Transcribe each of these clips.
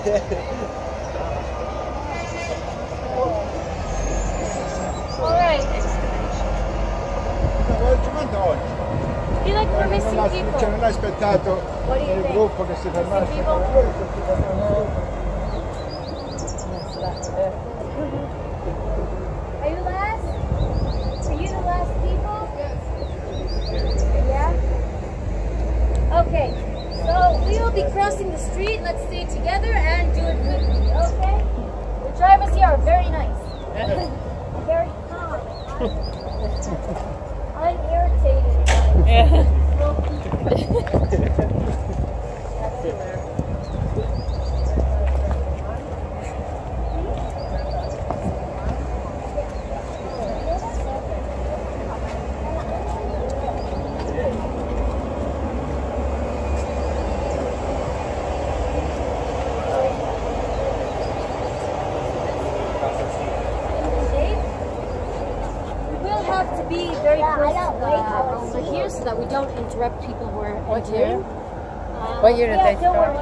Alright. I feel like we're missing people. Non hai aspettato il gruppo che si fermasse. Are you last? Are you the last people? Yeah? Okay. So we will be crossing the street. Let's stay together and do it quickly, okay? The drivers here are very nice. Very calm. Unirritated. Yeah. Over here so that we don't interrupt people who are entering. What year did they start?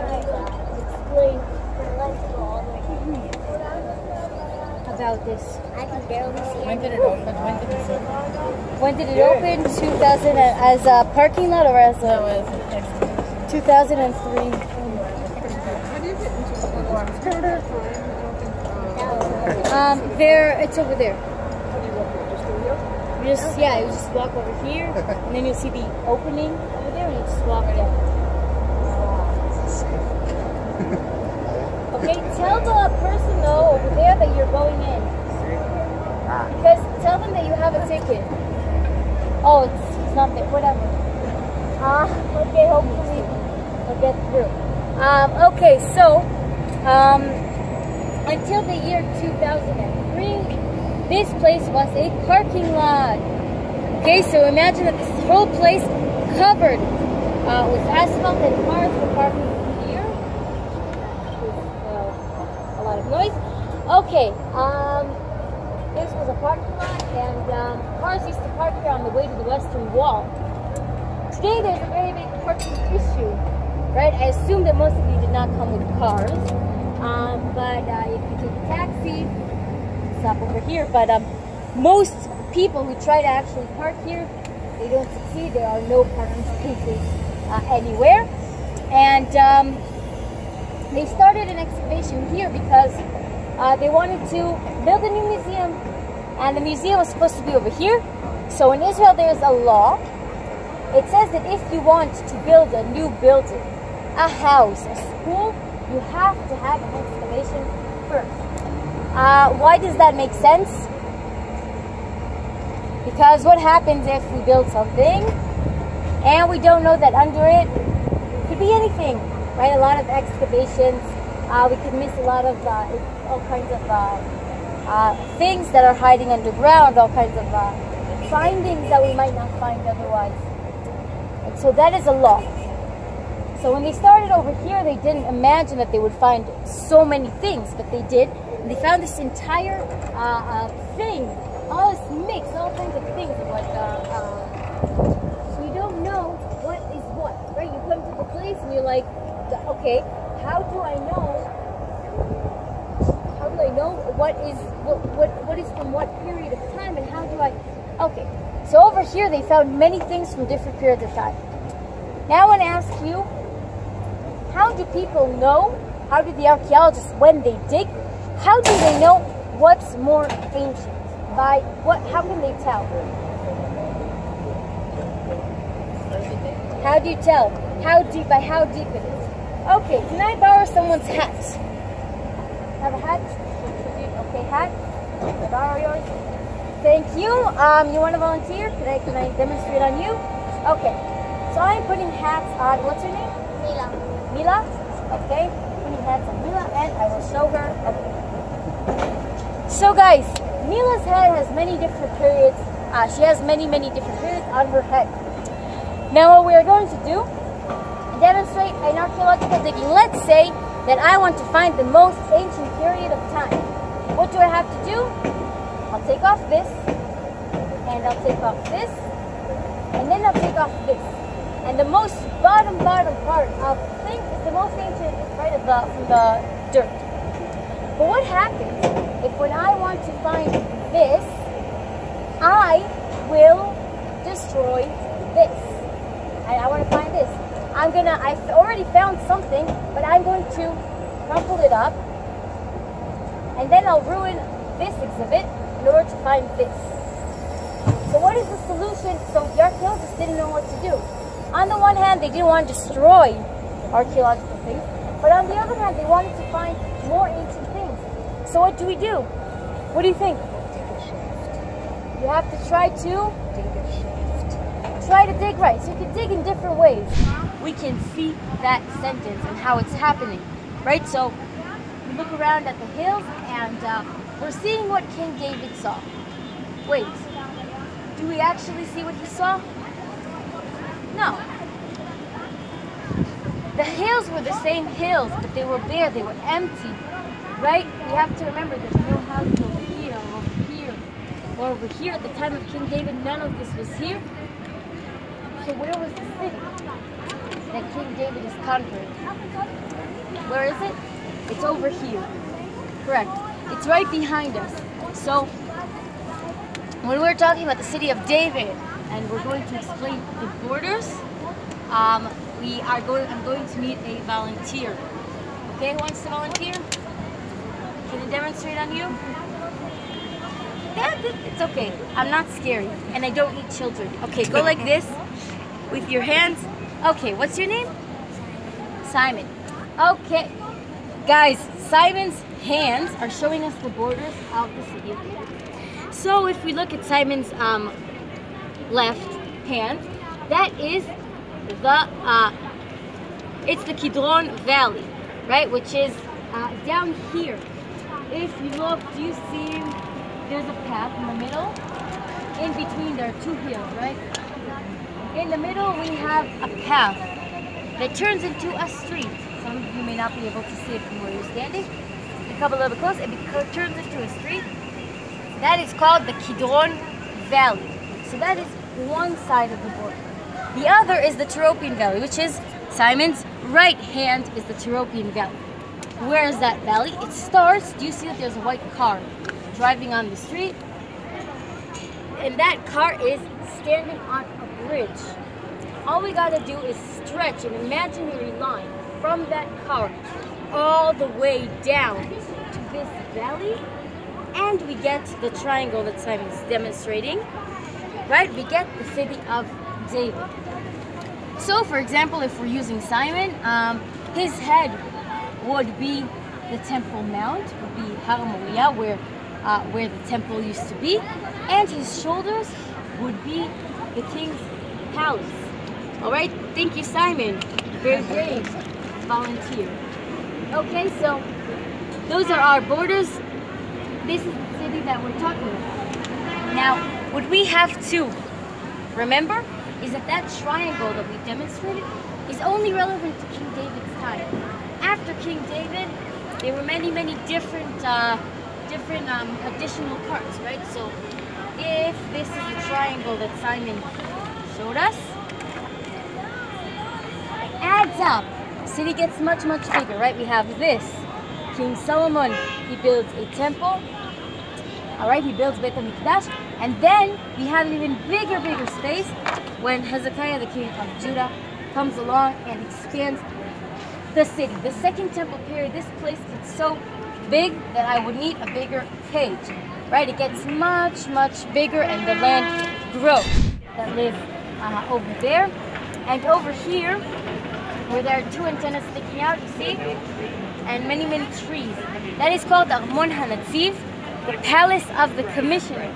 Explain. About this. I can barely see. When did it open? When did it open? 2000 as a parking lot or as a? No, as 2003. How do you get into the there. It's over there. You just you just walk over here, and then you'll see the opening over there, and you just walk down. Okay, tell the person though over there that you're going in, because tell them that you have a ticket. Oh, it's not there. Whatever. Okay, hopefully we'll get through. Okay, so until the year 2003. This place was a parking lot. Okay, so imagine that this whole place covered with asphalt and cars were parking here. With a lot of noise. Okay, this was a parking lot, and cars used to park here on the way to the Western Wall. Today there's a very big parking issue, right? I assume that most of you did not come with cars, but if you take a taxi, up over here, but most people who try to actually park here, they don't succeed. There are no parking spaces anywhere, and they started an excavation here because they wanted to build a new museum, and the museum was supposed to be over here. So in Israel there's a law. It says that if you want to build a new building, a house, a school, you have to have an excavation first. Why does that make sense? Because what happens if we build something and we don't know that under it could be anything, right? A lot of excavations, we could miss a lot of all kinds of things that are hiding underground, all kinds of findings that we might not find otherwise. And so that is a law. So when they started over here, they didn't imagine that they would find so many things, but they did. And they found this entire thing, all this mix, all kinds of things. Like, so you don't know what is what, right? You come to the place and you're like, okay, how do I know? How do I know what is from what period of time, and how do I? Okay, so over here they found many things from different periods of time. Now I want to ask you, how do people know? How do the archaeologists, when they dig, how do they know what's more ancient? By what? How can they tell? How do you tell? How deep? By how deep it is? Okay, can I borrow someone's hat? Have a hat? Okay, hat. Can I borrow yours? Thank you. You want to volunteer? Can I demonstrate on you? Okay. So I'm putting hats on. What's her name? Mila. Mila? Okay. Putting hats on Mila, and I will show her. Okay. So guys, Mila's head has many different periods. She has many different periods on her head. Now what we are going to do, demonstrate an archaeological digging. Let's say that I want to find the most ancient period of time. What do I have to do? I'll take off this, and I'll take off this, and then I'll take off this. And the most bottom part of the thing is the most ancient, right, from the dirt. But what happens if when I want to find this, I will destroy this? And I want to find this. I've already found something, but I'm going to crumple it up, and then I'll ruin this exhibit in order to find this. So what is the solution? So the archaeologists didn't know what to do. On the one hand, they didn't want to destroy archaeological things, but on the other hand, they wanted to find more ancient things. So what do we do? What do you think? You have to try to dig right. So you can dig in different ways. We can see that sentence and how it's happening, right? So we look around at the hills and we're seeing what King David saw. Wait, do we actually see what he saw? No. The hills were the same hills, but they were bare, they were empty, right? We have to remember there's no houses over here, or over here, or over here. At the time of King David, none of this was here. So where was the city that King David is conquering? Where is it? It's over here. Correct. It's right behind us. So when we're talking about the city of David, and we're going to explain the borders, I'm going to meet a volunteer. Okay, who wants to volunteer? Can I demonstrate on you? It's okay. I'm not scary, and I don't need children. Okay, go like this with your hands. Okay, what's your name? Simon. Okay, guys, Simon's hands are showing us the borders of the city of David. So if we look at Simon's left hand, that is it's the Kidron Valley, right? Which is down here. If you look, do you see there's a path in the middle? In between there are two hills, right? In the middle we have a path that turns into a street. Some of you may not be able to see it from where you're standing. You come a little bit close, it turns into a street. That is called the Kidron Valley. So that is one side of the border. The other is the Tyropian Valley, which is Simon's right hand is the Tyropian Valley. Where is that valley? It starts, do you see that there's a white car driving on the street? And that car is standing on a bridge. All we gotta do is stretch an imaginary line from that car all the way down to this valley, and we get the triangle that Simon's demonstrating, right? We get the city of David. So for example, if we're using Simon, his head would be the Temple Mount, would be Har Moriah, where the temple used to be, and his shoulders would be the king's palace. All right, thank you, Simon. Very brave volunteer. Okay, so those are our borders. This is the city that we're talking about. Now, what we have to remember is that that triangle that we demonstrated is only relevant to King David's time. After King David, there were many different additional parts, right? So if this is the triangle that Simon showed us, it adds up. City gets much bigger, right? We have this. King Solomon, he builds a temple. All right, he builds Beit HaMikdash, and then we have an even bigger space when Hezekiah, the king of Judah, comes along and expands the city. The Second Temple period, this place gets so big that I would need a bigger cage, right? It gets much bigger, and the land grows. That live over there, and over here, where there are two antennas sticking out, you see, and many trees. That is called Armon HaNatziv, the palace of the commissioner.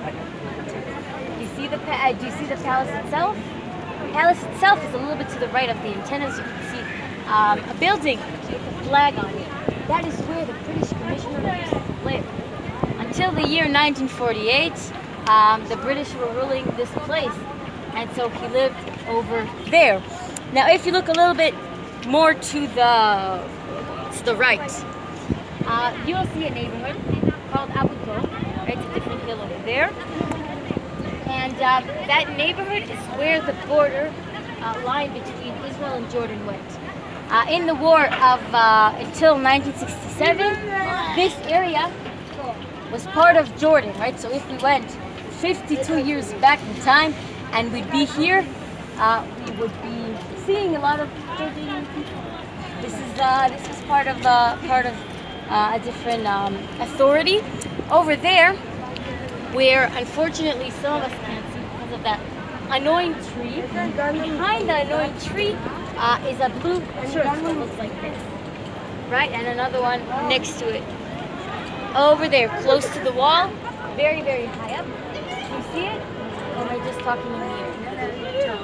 Do you see the palace itself? The palace itself is a little bit to the right of the antennas. You can see a building with a flag on it. That is where the British commissioner used to live. Until the year 1948, the British were ruling this place, and so he lived over there. Now, if you look a little bit more to the right, you'll see a neighborhood called Abu Tol, right? It's a different hill over there. And that neighborhood is where the border line between Israel and Jordan went. In the war of until 1967, this area was part of Jordan, right? So if we went 52 years back in time and we'd be here, we would be seeing a lot of Jordanian people. This is part of a different authority. Over there, where unfortunately some of us can't see because of that annoying tree. Behind the annoying tree is a blue church that looks like this, right? And another one next to it. Over there, close to the wall, very, very high up. You see it? Or am I just talking in here?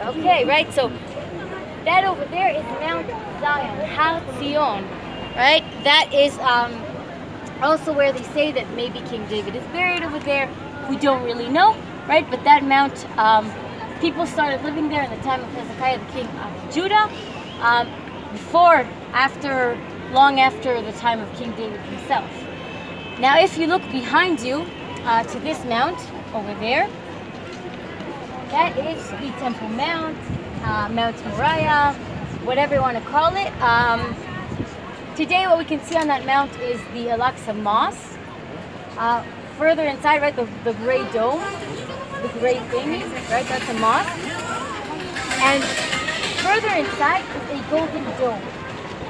Okay, right? So that over there is Mount Zion, Har Zion, right? That is also where they say that maybe King David is buried over there. We don't really know, right? But that mount, people started living there in the time of Hezekiah, the king of Judah, long after the time of King David himself. Now, if you look behind you to this mount over there, that is the Temple Mount, Mount Moriah, whatever you want to call it. Today, what we can see on that mount is the Al-Aqsa Mosque. Further inside, right, the gray dome, the gray thing, right, that's a mosque. And further inside is a golden dome.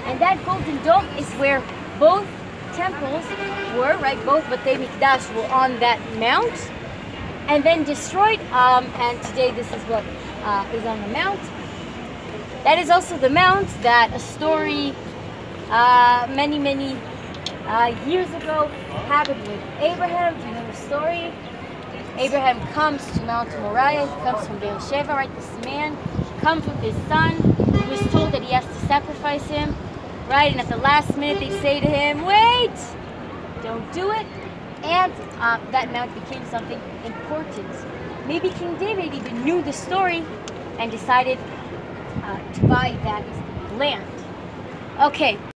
And that golden dome is where both temples were, right, both Batei Mikdash were on that mount and then destroyed. And today this is what is on the mount. That is also the mount that a story many years ago happened with Abraham. Do you know the story? Abraham comes to Mount Moriah. He comes from Beersheba, right? This man comes with his son. He was told that he has to sacrifice him, right? And at the last minute they say to him, wait, don't do it. And that mount became something important. Maybe King David even knew the story and decided to buy that land. Okay.